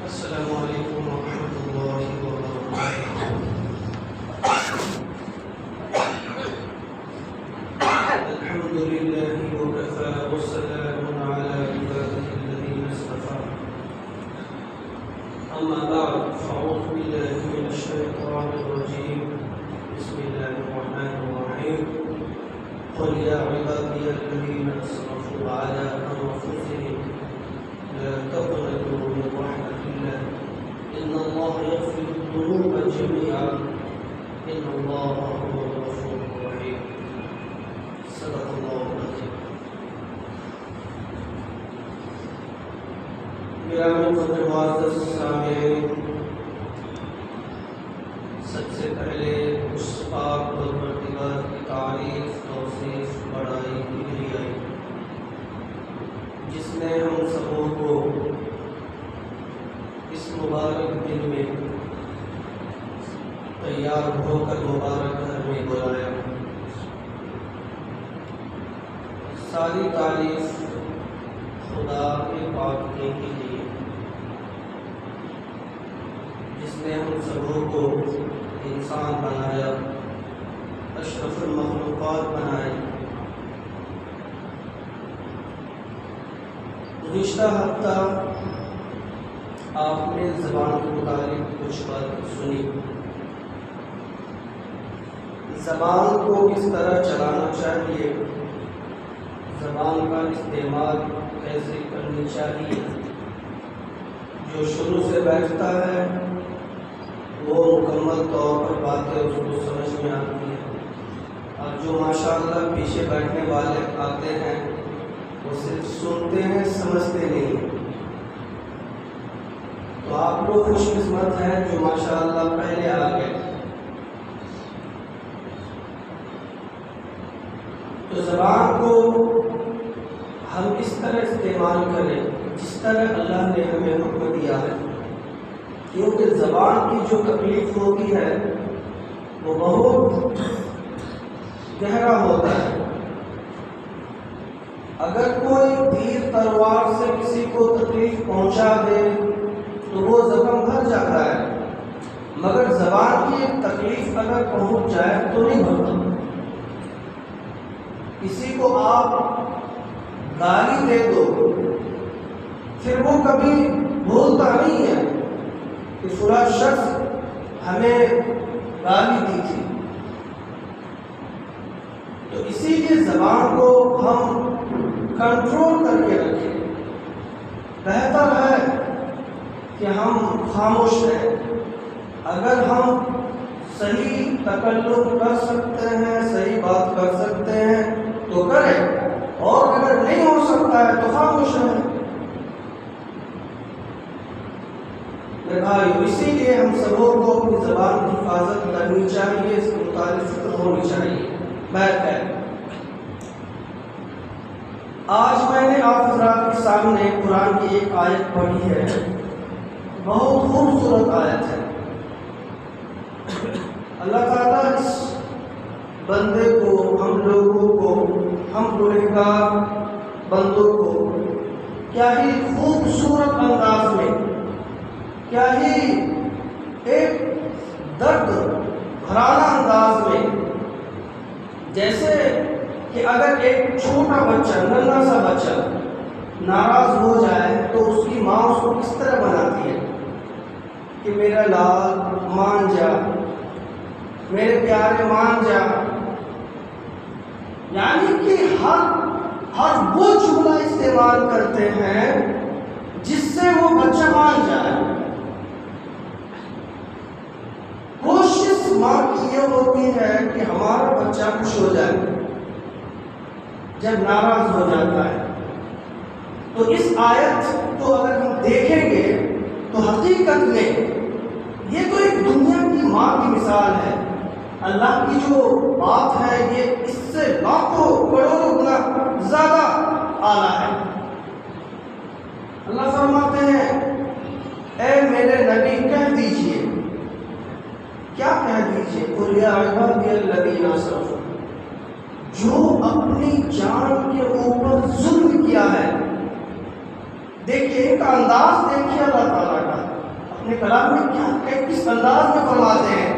السلام علیکم ورحمۃ اللہ وبرکاتہ۔ الحمد للہ وکفى والسلام علی عباده الذین اصطفى، اما بعد فاعوذ باللہ من الشیطان الرجیم، بسم اللہ الرحمن الرحیم۔ قل یا عبادی الذین اسرفوا علی انفسهم لا تقنطوا من رحمة الله إن الله يغفر الذنوب جميعا إن الله هو الغفور الرحيم۔ صدق الله العظيم۔ گرامی معزز سامعین، سب سے پہلے اس پاک پروردگار کی تعریف، توصیف، بڑائی، کبریائی جس نے ہم سبوں کو اس مبارک دن میں تیار ہو کر مبارک گھر میں بلایا۔ ساری تعریف خدا کے پاک کے لیے جس نے ہم سبوں کو انسان بنایا، اشرف المخلوقات بنائے۔ گزشتہ ہفتہ آپ نے زبان کے متعلق کچھ بات سنی، زبان کو کس طرح چلانا چاہیے، زبان کا استعمال کیسے کرنی چاہیے۔ جو شروع سے بیٹھتا ہے وہ مکمل طور پر باتیں اس کو سمجھ میں آتی ہیں، اور جو ماشاءاللہ پیچھے بیٹھنے والے آتے ہیں وہ صرف سنتے ہیں، سمجھتے نہیں۔ تو آپ لوگ خوش قسمت ہیں جو ماشاءاللہ پہلے آ گئے۔ تو زبان کو ہم اس طرح استعمال کریں جس طرح اللہ نے ہمیں حکم دیا ہے، کیونکہ زبان کی جو تکلیف ہوتی ہے وہ بہت گہرا ہوتا ہے۔ اگر کوئی تیر تلوار سے کسی کو تکلیف پہنچا دے تو وہ زخم بھر جاتا ہے، مگر زبان کی ایک تکلیف اگر پہنچ جائے تو نہیں بھرتا۔ کسی کو آپ گالی دے دو پھر وہ کبھی بھولتا نہیں ہے کہ فلاں شخص ہمیں گالی دی تھی۔ تو اسی لیے زبان کو ہم کنٹرول کر کے رکھیں۔ بہتر ہے کہ ہم خاموش رہیں۔ اگر ہم صحیح تکلم کر سکتے ہیں، صحیح بات کر سکتے ہیں تو کریں، اور اگر نہیں ہو سکتا ہے تو خاموش رہیں۔ میرے بھائی، اسی لیے ہم سبوں کو اپنی زبان کی حفاظت کرنی چاہیے، اس کے متعلق فکر ہونی چاہیے۔ بہرکیف آج میں نے آپ حضرات کے سامنے قرآن کی ایک آیت پڑھی ہے، بہت خوبصورت آیت ہے۔ اللہ تعالیٰ اس بندے کو، ہم لوگوں کو، ہم گنہگار بندوں کو کیا ہی خوبصورت انداز میں، کیا ہی ایک درد بھرانا انداز میں، جیسے کہ اگر ایک چھوٹا بچہ، ننھا سا بچہ ناراض ہو جائے تو اس کی ماں اس کو کس طرح بناتی ہے کہ میرا لال مان جا، میرے پیارے مان جا، یعنی کہ ہر وہ جملہ استعمال کرتے ہیں جس سے وہ بچہ مان جائے۔ کوشش ماں کی یہ ہوتی ہے کہ ہمارا بچہ خوش ہو جائے جب ناراض ہو جاتا ہے۔ تو اس آیت کو اگر ہم دیکھیں گے تو حقیقت میں یہ تو ایک دنیا کی ماں کی مثال ہے۔ اللہ کی جو بات ہے یہ اس سے لاکھوں کروڑوں گنا زیادہ اعلیٰ ہے۔ اللہ فرماتے ہیں، اے میرے نبی کہہ دیجئے، کیا کہہ دیجئے، قل یا عبادی الذین اسرفوا، جو اپنی جان کے اوپر ظلم کیا ہے، دیکھیے ان کا انداز دیکھیے اللہ تعالیٰ کا، اپنے کلام میں کیا کس انداز میں فرماتے ہیں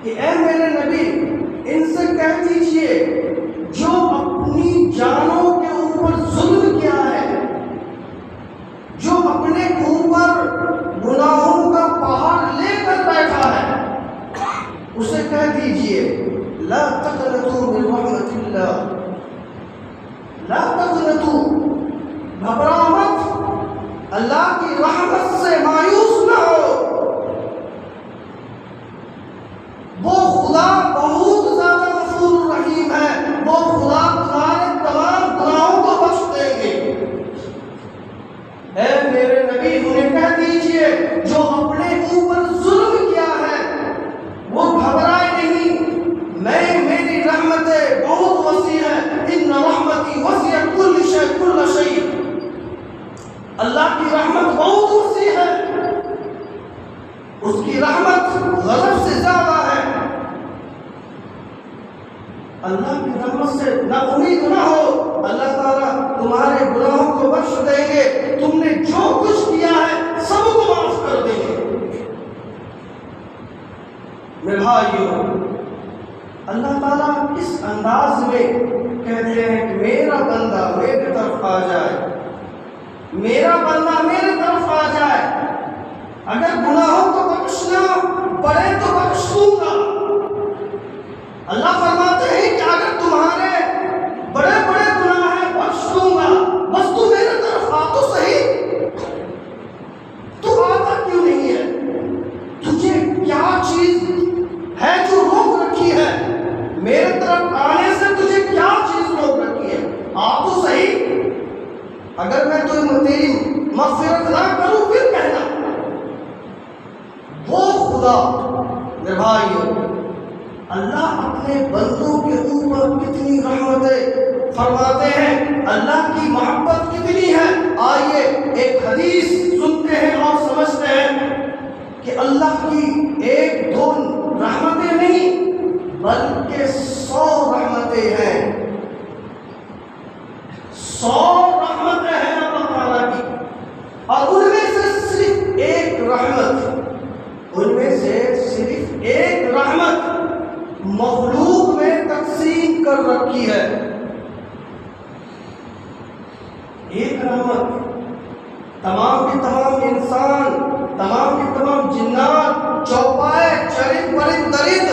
کہ اے میرے نبی ان سے کہہ دیجئے جو اپنی جانوں کے اوپر ظلم کیا ہے، جو اپنے اوپر گناہوں کا پہاڑ لے کر بیٹھا ہے، اسے کہہ دیجئے لا تقنطوا من رحمت اللہ، لا تقنطوا، گھبراؤ مت، اللہ کی رحمت سے مایوس نہ ہو، وہ خدا بہت زیادہ غفور رحیم ہے، وہ خدا تمہارے تمام گناہوں کو بخش دیں گے۔ اے میرے نبی انہیں کہہ دیجئے جو اپنے اوپر ظلم کیا ہے وہ گھبرائے نہیں، میری رحمتیں بہت وسیع ہے، ان رحمتی وسعت کل شیء، اللہ کی رحمت بہت وسیع ہے، اس کی رحمت غضب سے زیادہ ہے۔ اللہ کی رحمت سے نا امید نہ ہو، اللہ تعالیٰ تمہارے گناہوں کو بخش دیں گے، تم نے جو کچھ کیا ہے سب کو معاف کر دیں گے۔ میرے بھائیو، اللہ تعالیٰ اس انداز میں کہتے ہیں کہ میرا بندہ میرے طرف آ جائے، میرا بندہ میرے طرف آ جائے، اگر گناہوں کو بخشنا پڑے تو بخش دوں گا۔ اللہ فرماتے ہیں کہ اگر تمہارے بڑے بڑے گناہ ہیں بخش دوں گا، بس تو میرے طرف آ تو صحیح، تو آتا کیوں نہیں ہے؟ تجھے کیا چیز ہے جو روک رکھی ہے؟ میرے طرف آنے سے تجھے کیا چیز روک رکھی ہے؟ آ تو صحیح، اگر میں تیری مغفرت نہ کروں پھر کہنا۔ وہ خدا، میرے بھائیو، اللہ اپنے بندوں کے اوپر کتنی رحمتیں فرماتے ہیں، اللہ کی محبت کتنی ہے۔ آئیے ایک حدیث سنتے ہیں اور سمجھتے ہیں کہ اللہ کی ایک دو رحمتیں نہیں بلکہ 100 رحمتیں ہیں، 100 رحمتیں ہیں اللہ تعالیٰ کی، اور ان میں سے صرف ایک رحمت مخلوق میں تقسیم کر رکھی ہے۔ ایک رحمت تمام کے تمام انسان، تمام کے تمام جنات، چوپائے، چرند پرند درند،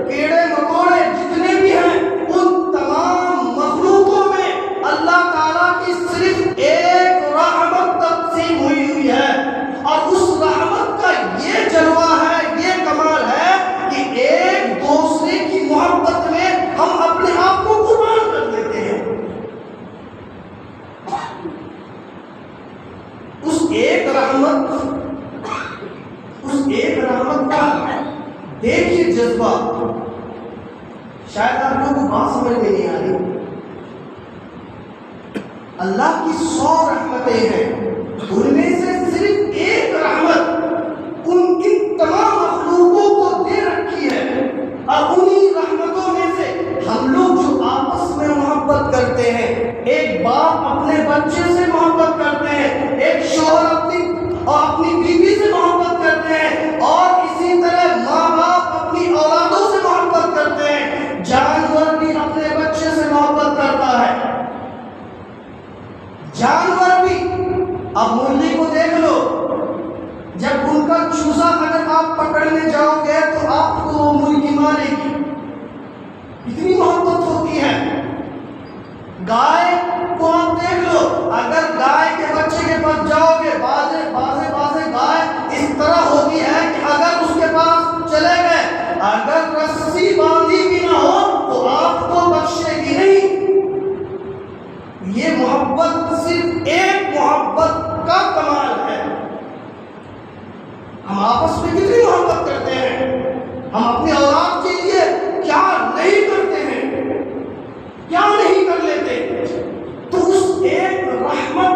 کیڑے مکوڑے جتنے بھی ہیں، ان تمام مخلوقوں میں اللہ تعالیٰ کی صرف ایک رحمت تقسیم ہوئی ہے، اور اس رحمت کا یہ جلوہ ہے، یہ کمال ہے کہ ایک دوسرے کی محبت میں ہم اپنے آپ کو قربان کر دیتے ہیں۔ اس ایک رحمت کا دیکھیے جذبہ، شاید آپ لوگوں کو بات سمجھ میں نہیں آ رہی۔ اللہ کی 100 رحمتیں ہیں، ان میں سے صرف ایک رحمت ان تمام مخلوقوں کو دے رکھی ہے، اور انہی رحمتوں میں سے ہم لوگ جو آپس میں محبت کرتے ہیں، ایک باپ اپنے بچے سے محبت کرتے ہیں، ایک شوہر اپنی بیوی سے محبت کرتے ہیں، اور اسی طرح ماں باپ اپنی اولادوں سے محبت کرتے ہیں، جانور بھی اپنے بچے سے محبت کرتا ہے، جانور بھی۔ اب مرغی کو دیکھ لو، جب ان کا چوزا اگر آپ پکڑنے جاؤ گے تو آپ کو مرغی مارے گی، اتنی محبت ہوتی ہے۔ گائے کو آپ دیکھ لو، اگر گائے کے بچے کے پاس جاؤ گے، بازے گائے اس طرح ہوتی ہے کہ اگر اس کے پاس چلے گئے، اگر رسی باندھی بھی نہ ہو تو آپ کو بخشے گی نہیں۔ یہ محبت صرف ایک محبت کا کمال ہے۔ ہم آپس میں کتنی محبت کرتے ہیں، ہم اپنی اولاد کے لیے کیا نہیں کرتے ہیں، کیا نہیں کر لیتے۔ تو اس ایک رحمت،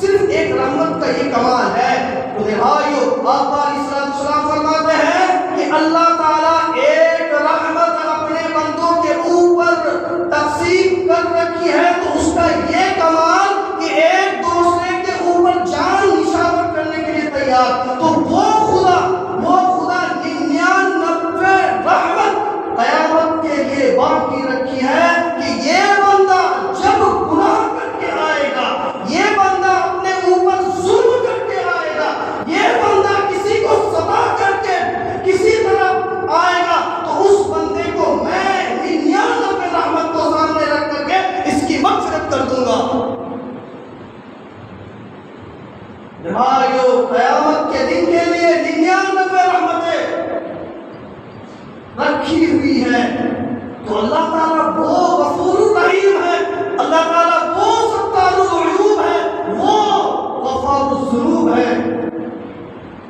صرف ایک رحمت کا یہ کمال ہے۔ تو بھائیو، آقا علیہ السلام فرماتے ہیں کہ اللہ تعالیٰ ایک رحمت اپنے بندوں کے اوپر تقسیم کر رکھی ہے، تو اس کا یہ کمال کہ ایک دوسرے کے اوپر جان نشاور کرنے کے لیے تیار بھائیو قیامت کے دن کے لیے 99 رحمتیں رکھی ہوئی ہیں. تو اللہ تعالیٰ وہ غفور الرحیم ہے، اللہ تعالیٰ وہ ستار العیوب ہے، وہ غفار الذنوب ہے.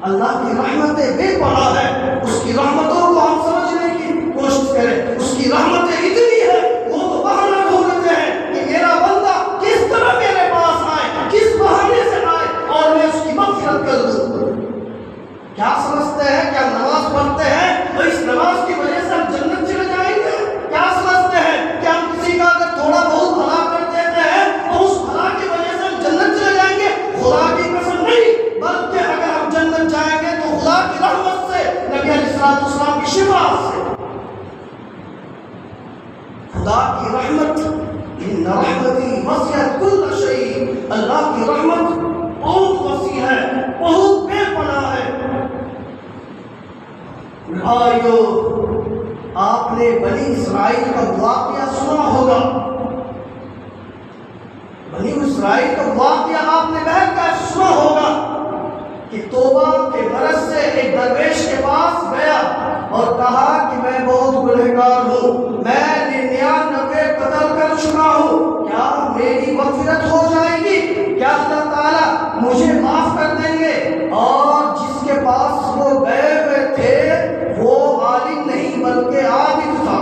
اللہ کی رحمتیں بے پناہ ہے. اس کی رحمتوں کو ہم سمجھنے کی کوشش کریں. اس کی رحمتیں اتنی ہے وہ تو بہانہ ڈھونڈتے ہیں کہ میرا بندہ کس طرح میرے پاس آئے، کس بہانے سے آئے اور میں اس کی مغفرت کر دوں. کیا سمجھتے ہیں کہ ہم نماز پڑھتے ہیں اور اس نماز کی وجہ سے ہم جنت چلے جائیں گے؟ کیا سمجھتے ہیں کہ ہم کسی کا اگر تھوڑا بہت بھلا کر دیتے ہیں تو اس بھلا کی وجہ سے ہم جنت چلے جائیں گے؟ خدا کی قسم نہیں، بلکہ اگر ہم جنت جائیں گے تو خدا کی رحمت سے، نبی علیہ السلام کی شفاعت سے. خدا کی رحمت، ان رحمتی وسعت کل شیء، اللہ کی رحمت بہت وسیع ہے، بہت بے پناہ ہے. بھائیو آپ نے بنی اسرائیل کا واقعہ سنا ہوگا. بنی اسرائیل کا واقعہ آپ نے بہت کا سنا ہوگا کہ توبہ کے غرض سے ایک درویش کے پاس گیا اور کہا کہ میں بہت گنہگار ہوں، میں 99 قتل کر چکا ہوں، کیا میری مغفرت ہو جائے گی؟ کیا اللہ تعالیٰ مجھے معاف کر دیں گے؟ اور جس کے پاس وہ گئے ہوئے تھے وہ عالم نہیں بلکہ عابد تھا.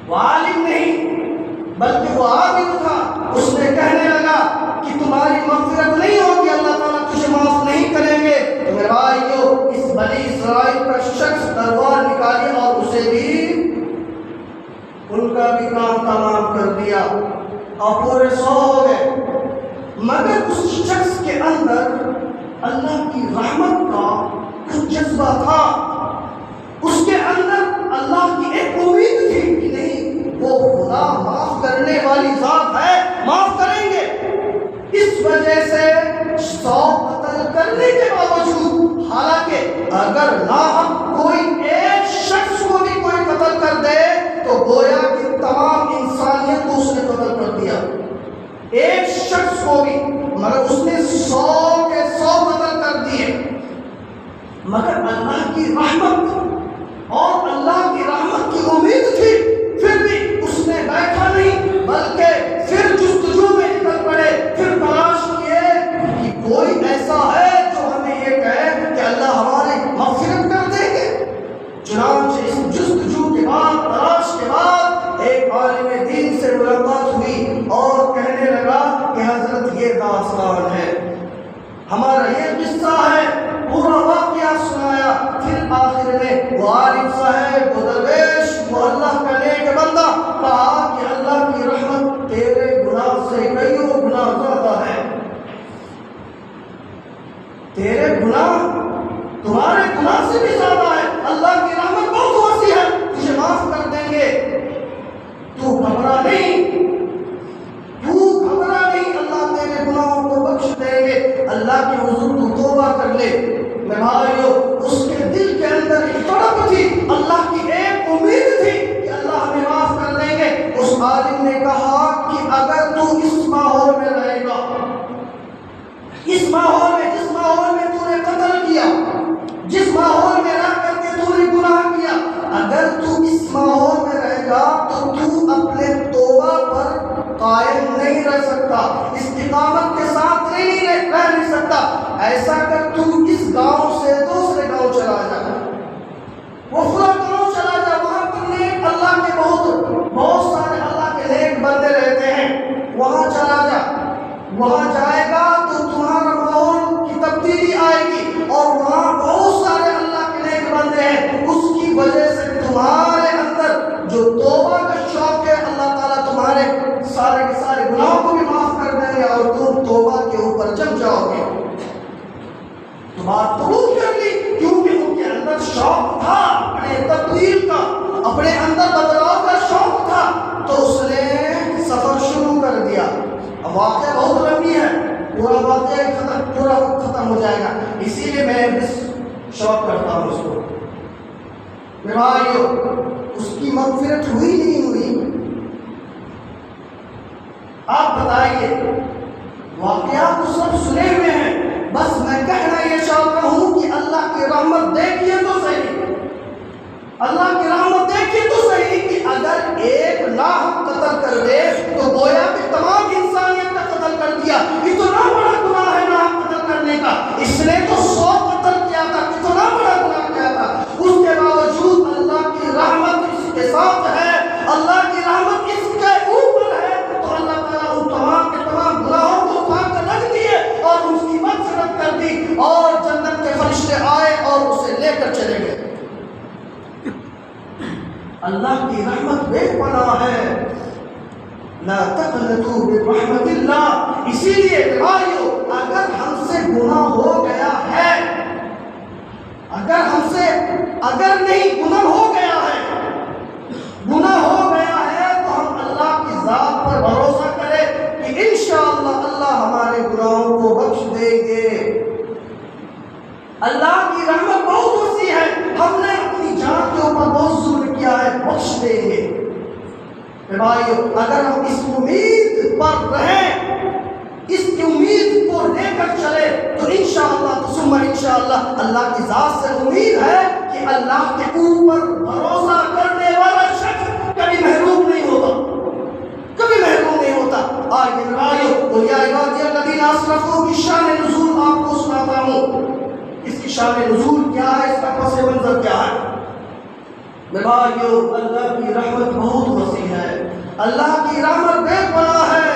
وہ عالم نہیں بلکہ وہ عابد تھا. اس نے کہنے لگا کہ تمہاری مغفرت نہیں ہوگی، اللہ تعالیٰ تجھے معاف نہیں کریں گے. تو میرے بھائیو اس بنی اسرائیل کا شخص تلوار نکالی اور اسے بھی ان کا بھی کام تمام کر دیا اور پورے 100 ہو گئے. مگر اس شخص کے اندر اللہ کی رحمت کا کچھ جذبہ تھا. اس کے اندر اللہ کی ایک امید تھی کہ نہیں، وہ خدا معاف کرنے والی ذات ہے، معاف کریں گے. اس وجہ سے 100 قتل کرنے کے باوجود، حالانکہ اگر ناحق کوئی ایک شخص کو بھی کوئی قتل کر دے تو گویا کہ تمام انسانیت کو اس نے قتل کر دیا، ایک شخص کو بھی، مگر اس نے 100 کے 100 قتل کر دیے. مگر اللہ کی رحمت اور اللہ کی رحمت کی امید تھی، پھر بھی اس نے بیٹھا نہیں بلکہ پھر جستجو میں نکل پڑے، پھر تلاش کیے کہ کوئی ایسا ہے جو ہمیں یہ کہے کہ اللہ ہماری مغفرت کر دیں گے. چنانچہ اس جستجو کے بعد، تلاش کے بعد ایک عالم دین سے ملاقات ہوئی اور کہنے لگا کہ حضرت یہ داستان ہے، ہمارا یہ قصہ ہے، پورا واقعہ سنایا. پھر آخر میں وہ عالم صاحب، وہ درویش، وہ اللہ کا نیک بندہ کہا کہ اللہ کی رحمت تیرے گناہ سے کئیوں گنا زیادہ ہے. تیرے گناہ تمہارے گناہ سے بھی زیادہ ہے، اللہ کی رحمت بہت وسیع ہے، تجھے معاف کر دیں گے. تو گھبرا نہیں، تو گھبرا نہیں، اللہ تیرے گناہوں کو بخش دیں گے. اللہ کے حضور تو توبہ کر لے. میں بھائیو اس کے دل کے اندر ایک تڑپ تھی، اللہ کی ایک امید تھی کہ اللہ ہمیں معاف کر دیں گے. اس عالم نے کہا کہ اگر تو اس ماحول میں رہے گا، اس ماحول میں، جس ماحول میں تو نے قتل کیا، جس ماحول میں رہ کر کے تو نے گناہ کیا، اگر تو اس ماحول میں رہے گا تو تو اپنے توبہ پر قائم نہیں رہ سکتا، استقامت کے ساتھ رہ نہیں سکتا. ایسا کر تو اس گاؤں سے دوسرے گاؤں چلا جا، وہ فلاں گاؤں چلا جا، وہاں پر نیک اللہ کے بہت سارے اللہ کے نیک بندے رہتے ہیں، وہاں چلا جا. وہاں جائے گا تو تمہارا ماحول کی تبدیلی آئے گی اور وہاں بہت سارے اللہ کے نیک بندے ہیں. اس کی وجہ سے تمہارے اندر جو توبہ کا شوق ہے، اللہ تعالیٰ تمہارے سارے کے سارے گناہوں کو بھی معاف کر دیں گے اور تم توبہ کے اوپر جم جاؤ گے. تو بات قبول کر لی کیونکہ ان کے اندر شوق تھا اپنے تبدیل کا، اپنے اندر بدلاؤ کا شوق تھا. تو اس نے سفر شروع کر دیا. اب واقعہ بہت لمبی ہے، پورا واقعہ پورا وقت ختم ہو جائے گا، اسی لیے میں بس شوق کرتا ہوں اس کو. میرے بھائیو اس کی مغفرت ہوئی نہیں ہوئی؟ آپ بتائیے. واقعات تو سب سنے ہوئے ہیں، بس میں کہنا یہ چاہتا ہوں کہ اللہ کی رحمت دیکھیے تو صحیح، اللہ کی رحمت دیکھیے تو صحیح کہ اگر ایک ناحق قتل کر دے تو گویا کہ تمام انسانیت کا قتل کر دیا۔ اتنا بڑا گناہ ہے ناحق قتل کرنے کا، اس نے تو 100 قتل کیا تھا، کتنا بڑا گناہ کیا تھا، اس کے باوجود اللہ کی رحمت اس کے ساتھ ہے، اللہ کی رحمت اس کے اوپر ہے، تو اللہ تعالیٰ ان تمام کے تمام گناہوں کو اٹھا کر رکھ دیے اور اس کی مغفرت کر دی، اور جنت کے فرشتے آئے اور اسے لے کر چلے گئے۔ اللہ کی رحمت بے پناہ ہے، لا تقنطوا من رحمت اللہ۔ اسی لیے بھائیو، اگر ہم سے گناہ ہو گیا ہے، اگر نہیں گناہ ہو گیا ہے تو ہم اللہ کی ذات پر بھروسہ کریں کہ انشاءاللہ اللہ ہمارے گناہوں کو بخش دیں گے۔ اللہ کی رحمت بہت وسیع ہے، ہم نے اپنی جان کے اوپر بہت ظلم کیا ہے، بخش دیں گے۔ بھائیو، اگر ہم اس امید پر رہیں، اس امید کو لے کر چلے تو انشاءاللہ ثم انشاءاللہ اللہ کی ذات سے امید ہے کہ اللہ کے اوپر بھروسہ کرنے والا شخص کبھی محروم نہیں ہوتا۔ آگے بھائیو، یا عبادی الذین اسرفوا کی شان نزول آپ کو سناتا ہوں۔ اس کی شان نزول کیا ہے، اس کا پس منظر کیا ہے؟ بھائیو، اللہ کی رحمت بہت وسیع ہے، اللہ کی رحمت بے پناہ ہے،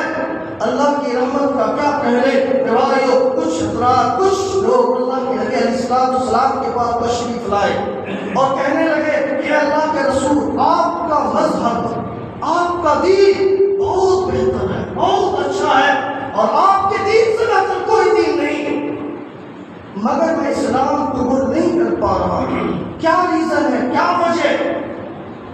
اللہ کی رحمت کا کیا کہنے۔ بھائیو، کچھ لوگ اللہ کے نبی علیہ السلام کے پاس تشریف لائے اور کہنے لگے کہ اللہ کے رسول، آپ کا مذہب، آپ کا دین بہت بہتر ہے، بہت اچھا ہے، اور آپ کے دین سے بہتر کوئی دین نہیں، مگر میں اسلام قبول نہیں کر پا رہا ہوں۔ کیا ریزن ہے، کیا وجہ؟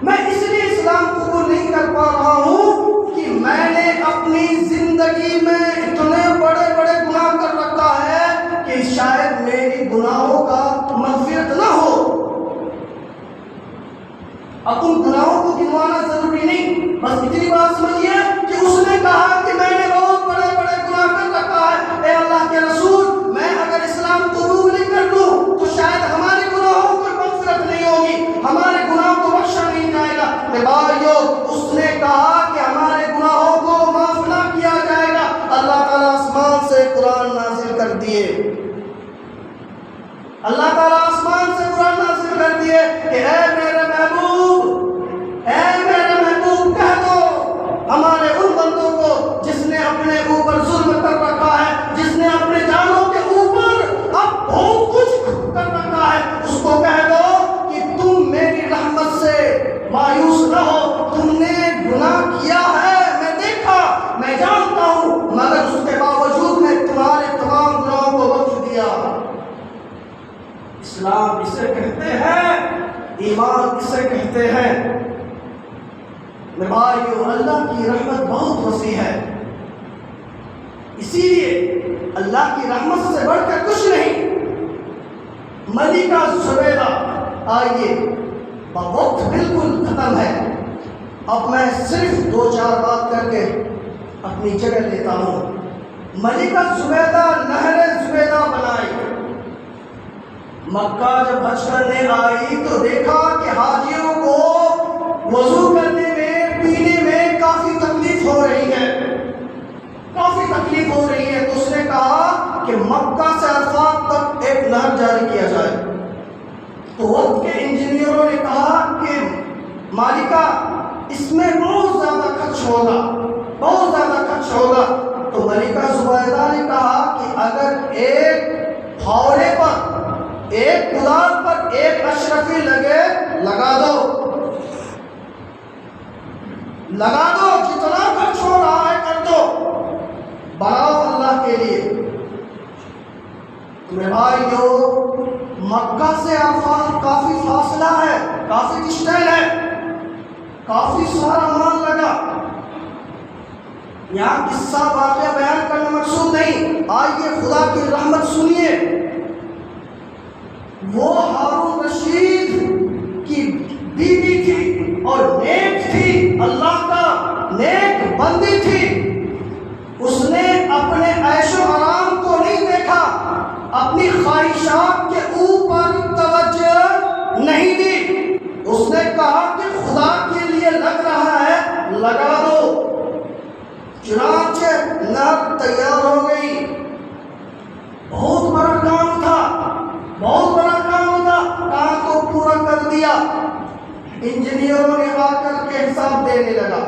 میں اس لیے اسلام قبول نہیں کر پا رہا ہوں کہ میں نے اپنی زندگی میں اتنے بڑے بڑے گناہ کر رکھا ہے کہ شاید میری گناہوں کا مغفرت نہ ہو۔ اب ان گناہوں کو گنوانا ضروری نہیں، بس اتنی بات سمجھیے کہ اس نے کہا کہ میں نے بہت بڑے بڑے گناہ کر رکھا ہے، اے اللہ کے رسول، میں اگر اسلام قبول نہیں کر لوں تو شاید ہمارے گناہوں کو مغفرت نہیں ہوگی، ہمارے گناہوں کو بخشا نہیں جائے گا۔ بھائیو، اس نے کہا کہ ہمارے گناہوں کو معاف نہ کیا جائے گا، اللہ تعالیٰ آسمان سے قرآن نازل کر دیے، اللہ تعالیٰ آسمان سے قرآن نازل کر دیے کہ اے میرے محبوب کہہ دو ہمارے ان بندوں کو جس نے اپنے اوپر ظلم کر رکھا ہے، جس نے اپنے جانوں کے اوپر اب بہت کچھ کر رکھا ہے، اس کو کہہ دو کہ تم میری رحمت سے مایوس نہ ہو، تم نے گناہ کیا ہے، میں دیکھا، میں جانتا ہوں، مگر اس کے باوجود میں تمہارے تمام گناہوں کو بخش دیا۔ اسلام اسے کہتے ہیں، ایمان اسے کہتے ہیں۔ بھائیو، اللہ کی رحمت بہت وسیع ہے، اسی لیے اللہ کی رحمت سے بڑھ کر کچھ نہیں۔ ملکہ زبیدہ، آئیے، وقت بالکل ختم ہے، اب میں صرف 2-4 بات کر کے اپنی جگہ لیتا ہوں۔ ملکہ زبیدہ نہر زبیدہ بنائی، مکہ جب حج کرنے آئی تو دیکھا کہ حاجیوں کو وضو کرنے میں، پینے میں کافی تکلیف ہو رہی ہے، تو اس نے کہا کہ مکہ سے عرفات تک ایک نہر جاری کیا جائے۔ تو وقت کے انجینئروں نے کہا کہ مالکہ اس میں بہت زیادہ خرچ ہوگا، تو ملکہ زبیدہ نے کہا کہ اگر ایک پھاوڑے پر، ایک کلار پر ایک اشرفی لگا دو، جتنا خرچ ہو رہا ہے کر دو، بناؤ اللہ کے لیے۔ تمہیں بھائیو، مکہ سے عرفات کافی فاصلہ ہے، کافی ڈسٹینس ہے، کافی سارا مال لگا۔ یہاں قصہ واقعہ بیان کرنا مقصود نہیں، آئیے خدا کی رحمت سنیے۔ وہ ہارون رشید کی بیوی تھی اور نیک تھی، اللہ کا نیک بندی تھی، اس نے اپنے عیش نہر تیار ہو گئی. بہت بڑا کام تھا، بہت بڑا کام تھا. کام کو پورا کر دیا. انجینئروں نے آ کر کے حساب دینے لگا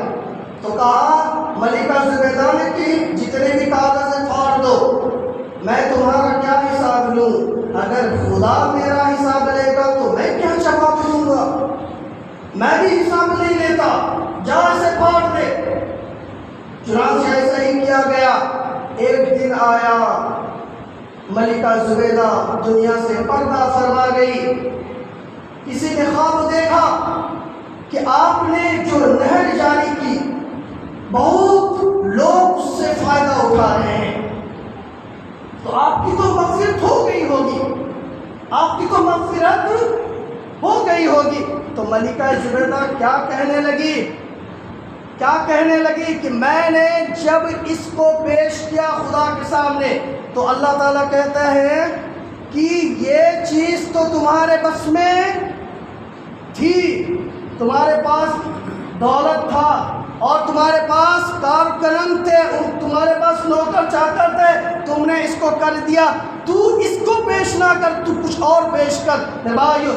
تو کہا ملکہ زبیدہ نے کہ جتنے بھی کاغذ پھاڑ دو، میں تمہارا کیا حساب لوں؟ اگر خدا میرا حساب لے گا تو میں کیا جواب دوں گا؟ میں بھی حساب نہیں لیتا، جا سے پھاڑ دے. چنانچہ ایسا ہی کیا گیا. ایک دن آیا، ملکہ زبیدہ دنیا سے پردہ فرما گئی. کسی نے خواب دیکھا کہ آپ نے جو نہر جاری کی بہت لوگ اس سے فائدہ اٹھا رہے ہیں، تو آپ کی تو مغفرت ہو گئی ہوگی، آپ کی تو مغفرت ہو گئی ہوگی. تو ملکہ زبیدہ کیا کہنے لگی کہ میں نے جب اس کو پیش کیا خدا کے سامنے تو اللہ تعالیٰ کہتا ہے کہ یہ چیز تو تمہارے بس میں تھی، تمہارے پاس دولت تھا اور تمہارے پاس کارکنان تھے، تمہارے پاس نوکر چاکر تھے، تم نے اس کو کر دیا. تو اس کو پیش نہ کر، تو کچھ اور پیش کر. بھائیو،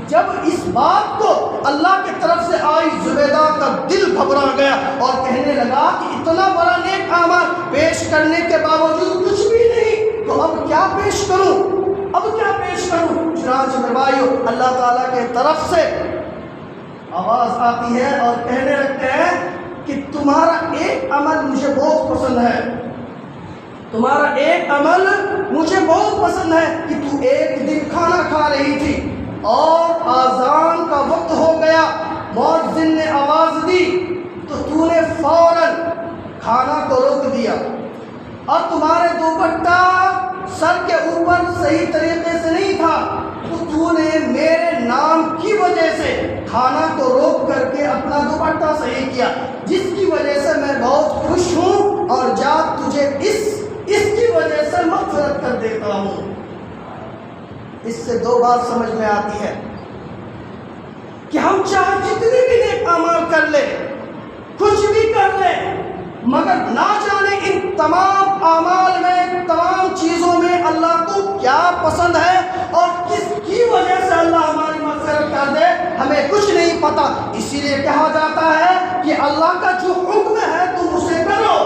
جب اس بات کو اللہ کی طرف سے آئی، زبیدہ کا دل گھبرا گیا اور کہنے لگا کہ اتنا بڑا نیک اعمال پیش کرنے کے باوجود کچھ بھی نہیں، تو اب کیا پیش کروں؟ چنانچہ بھائیو، اللہ تعالیٰ کے طرف سے آواز آتی ہے اور کہنے لگتے ہیں کہ تمہارا ایک عمل مجھے بہت پسند ہے، تمہارا ایک عمل مجھے بہت پسند ہے کہ تو ایک دن کھانا کھا رہی تھی اور اذان کا وقت ہو گیا، مؤذن نے آواز دی تو تو نے فوراً کھانا کو روک دیا، اور تمہارے دوپٹہ سر کے اوپر صحیح طریقے سے نہیں تھا، تو نے میرے نام کی وجہ سے کھانا کو روک کر کے اپنا دوپٹہ صحیح کیا، جس کی وجہ سے میں بہت خوش ہوں اور جا تجھے اس کی وجہ سے مغفرت کر دیتا ہوں. اس سے دو بات سمجھ میں آتی ہے کہ ہم چاہے جتنے بھی نیک اعمال کر لیں، کچھ بھی کر لیں، مگر نہ جانے ان تمام اعمال میں، تمام چیزوں میں اللہ کو کیا پسند ہے اور کس کی وجہ سے اللہ ہماری مغفرت کر دے، ہمیں کچھ نہیں پتا. اسی لیے کہا جاتا ہے کہ اللہ کا جو حکم ہے تم اسے کرو،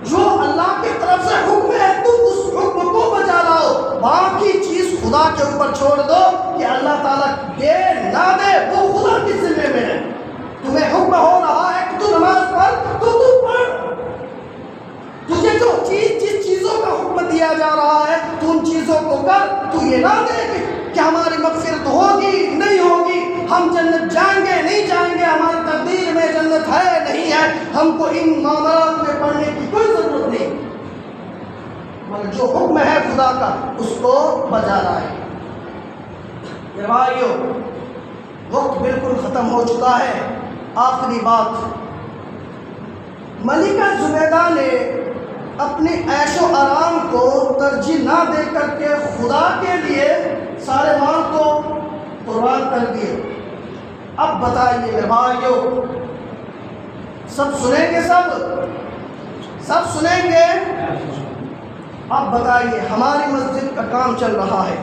جو اللہ کی طرف سے حکم ہے تم اس حکم کو بجا لاؤ، باقی چیز خدا کے اوپر چھوڑ دو کہ اللہ تعالیٰ دے نہ دے وہ خدا کے ذمے میں ہے. تمہیں حکم ہو رہا ہے کہ تو نماز پڑھ تو تم پڑھ، تجھے جو جس چیزوں کا حکم دیا جا رہا ہے تو ان چیزوں کو کر. تو یہ نہ دے کہ ہماری مغفرت ہوگی نہیں ہوگی، ہم جنت جائیں گے نہیں جائیں گے، ہماری تقدیر میں جنت ہے نہیں ہے، ہم کو ان معاملات میں پڑھنے کی کوئی ضرورت نہیں، مگر جو حکم ہے خدا کا اس کو بجا لائے. میرے بھائیو، وقت بالکل ختم ہو چکا ہے. آخری بات، ملکہ زبیدہ نے اپنے عیش و آرام کو ترجیح نہ دے کر کے خدا کے لیے سارے مال کو قربان کر دیے. اب بتائیے میرے بھائیو، سب سنیں گے؟ سب سنیں گے؟ اب بتائیے، ہماری مسجد کا کام چل رہا ہے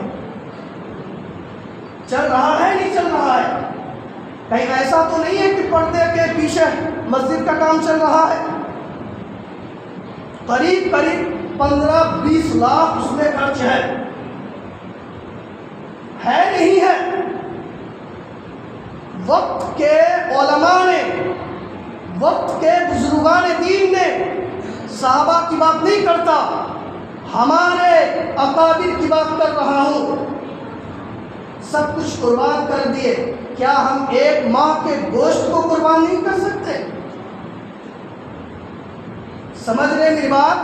نہیں چل رہا ہے؟ کہیں ایسا تو نہیں ہے کہ پردے کے پیچھے مسجد کا کام چل رہا ہے؟ قریب 15-20 لاکھ اس میں خرچ ہے نہیں ہے؟ وقت کے علماء نے، وقت کے بزرگان دین نے، صحابہ کی بات نہیں کرتا، ہمارے اکابر کی بات کر رہا ہوں، سب کچھ قربان کر دیے. کیا ہم ایک ماہ کے گوشت کو قربان نہیں کر سکتے؟ سمجھ رہے میری بات؟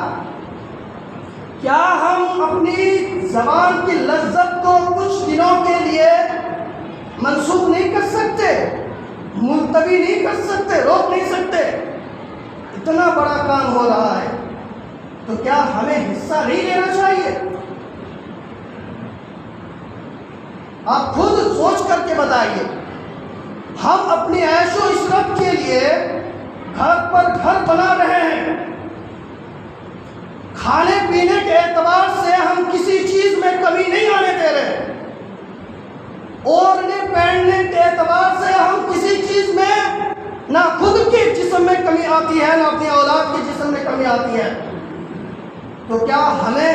کیا ہم اپنی زبان کی لذت کو کچھ دنوں کے لیے منسوخ نہیں کر سکتے، ملتوی نہیں کر سکتے، روک نہیں سکتے؟ اتنا بڑا کام ہو رہا ہے تو کیا ہمیں حصہ نہیں لینا چاہیے؟ آپ خود سوچ کر کے بتائیے. ہم اپنی عیش و عشرت کے لیے گھر پر گھر بنا رہے ہیں، پہننے کے اعتبار سے ہم کسی چیز میں نہ خود کے جسم میں کمی آتی ہے نہ اپنی اولاد کے جسم میں کمی آتی ہے، تو کیا ہمیں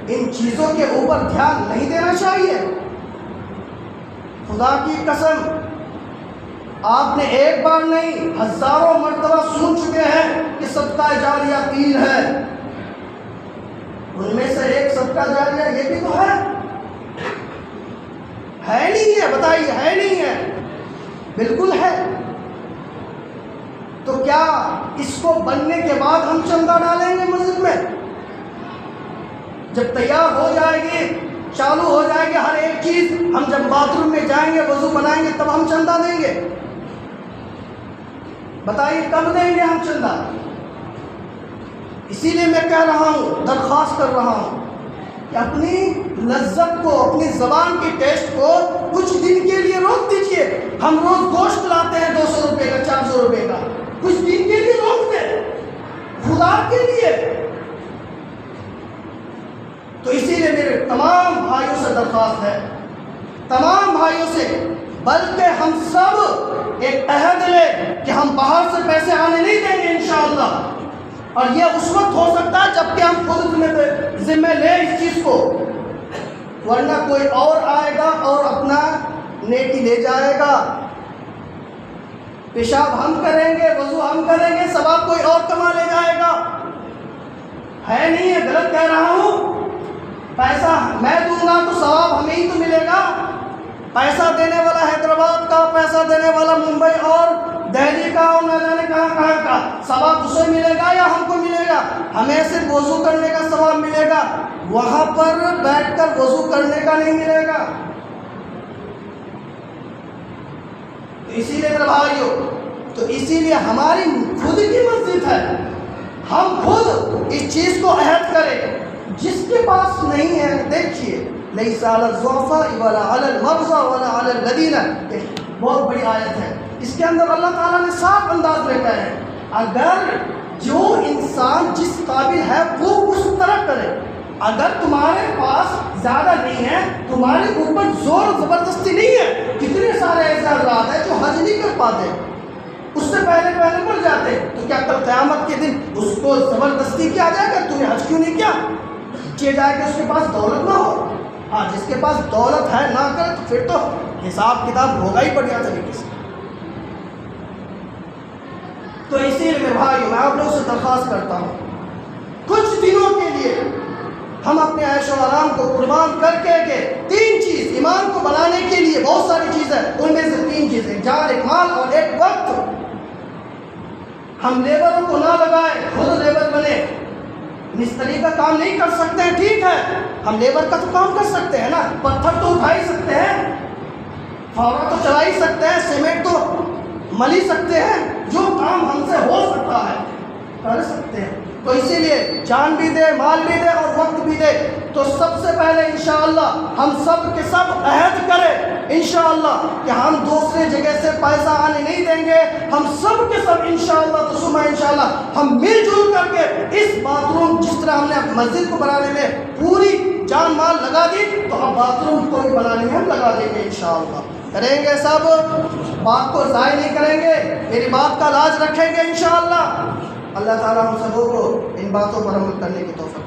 ان چیزوں کے اوپر دھیان نہیں دینا چاہیے؟ خدا کی قسم آپ نے ایک بار نہیں ہزاروں مرتبہ سن چکے ہیں کہ صدقہ جاریہ 3 ہے، ان میں سے ایک صدقہ جاریہ یہ بھی تو ہے نہیں ہے؟ بتائیے، ہے نہیں ہے؟ بالکل ہے۔ تو کیا اس کو بننے کے بعد ہم چندہ ڈالیں گے مسجد میں؟ جب تیار ہو جائے گی، چالو ہو جائے گی ہر ایک چیز، ہم جب باتھ روم میں جائیں گے، وضو بنائیں گے، تب ہم چندہ دیں گے؟ بتائیے کب دیں گے ہم چندہ؟ اسی لیے میں کہہ رہا ہوں، درخواست کر رہا ہوں کہ اپنی لذت کو، اپنی زبان کی ٹیسٹ کو کچھ دن کے لیے روک دیجئے۔ ہم روز گوشت لاتے ہیں 200 روپے کا، 400 روپے کا، کچھ دن کے لیے روک دیں خدا کے لیے۔ تو اسی لیے میرے تمام بھائیوں سے درخواست ہے، تمام بھائیوں سے، بلکہ ہم سب ایک عہد لیں کہ ہم باہر سے پیسے آنے نہیں دیں گے انشاءاللہ، اور یہ اس وقت ہو سکتا ہے جب کہ ہم خود ذمہ لیں اس چیز کو، ورنہ کوئی اور آئے گا اور اپنا نیکی لے جائے گا۔ پیشاب ہم کریں گے، وضو ہم کریں گے، ثواب کوئی اور کما لے جائے گا۔ ہے نہیں ہے؟ غلط کہہ رہا ہوں؟ پیسہ میں دوں گا تو ثواب ہمیں ہی تو ملے گا۔ پیسہ دینے والا حیدرآباد کا، پیسہ دینے والا ممبئی اور دہلی کا اور نہ جانے کہاں کا، ثواب اسے ملے گا یا ہم کو ملے گا؟ ہمیں صرف وضو کرنے کا ثواب ملے گا، وہاں پر بیٹھ کر وضو کرنے کا نہیں ملے گا۔ تو اسی لیے میرے بھائیو، تو اسی لیے ہماری خود کی مسجد ہے، ہم خود اس چیز کو عہد کریں۔ جس کے پاس نہیں ہے، دیکھیے لیس علی الضعفاء ولا علی المرضى ولا علی الذین، بہت بڑی آیت ہے، اس کے اندر اللہ تعالیٰ نے صاف انداز میں کہا ہے اگر جو انسان جس قابل ہے وہ اس طرح کرے۔ اگر تمہارے پاس زیادہ نہیں ہے، تمہارے اوپر زور و زبردستی نہیں ہے، کتنے سارے ایسے حضرات ہیں جو حج نہیں کر پاتے، اس سے پہلے مر جاتے، تو کیا کل قیامت کے دن اس کو زبردستی کیا جائے گا تم نے حج کیوں نہیں کیا؟ کیا جائے گا اس کے پاس دولت نہ ہو؟ ہاں، جس کے پاس دولت ہے نہ کرے تو پھر تو حساب کتاب ہوگا ہی بڑھیا طریقے سے۔ تو اسی لیے میرے بھائی، میں آپ لوگوں سے درخواست کرتا ہوں، کچھ دنوں کے لیے ہم اپنے عیش و آرام کو قربان کر کے 3 چیز ایمان کو بنانے کے لیے، بہت ساری چیزیں، ان میں سے 3 چیزیں، جان، ایک مال اور ایک وقت، ہم لیبروں کو نہ لگائیں، خود لیبر بنے۔ مستری کا کام نہیں کر سکتے ہیں، ٹھیک ہے، ہم لیبر کا تو کام کر سکتے ہیں نا، پتھر تو اٹھا ہی سکتے ہیں، فاورا تو چلا ہی سکتے ہیں، سیمنٹ تو مل ہی سکتے ہیں، جو کام ہم سے ہو سکتا ہے کر سکتے ہیں۔ تو اسی لیے جان بھی دے، مال بھی دے اور وقت بھی دے۔ تو سب سے پہلے انشاءاللہ ہم سب کے سب عہد کریں انشاءاللہ کہ ہم دوسرے جگہ سے پیسہ آنے نہیں دیں گے، ہم سب کے سب انشاءاللہ تو صبح انشاءاللہ ہم مل جل کر کے اس باتھ روم، جس طرح ہم نے مسجد کو بنانے میں پوری جان مال لگا دی، تو اب باتھ روم کو بھی بنانے میں ہم لگا دیں گے انشاءاللہ۔ کریں گے سب، بات کو ضائع نہیں کریں گے، میری بات کا لاج رکھیں گے انشاءاللہ۔ اللہ تعالیٰ ہم سبوں کو ان باتوں پر عمل کرنے کی توفیق دے۔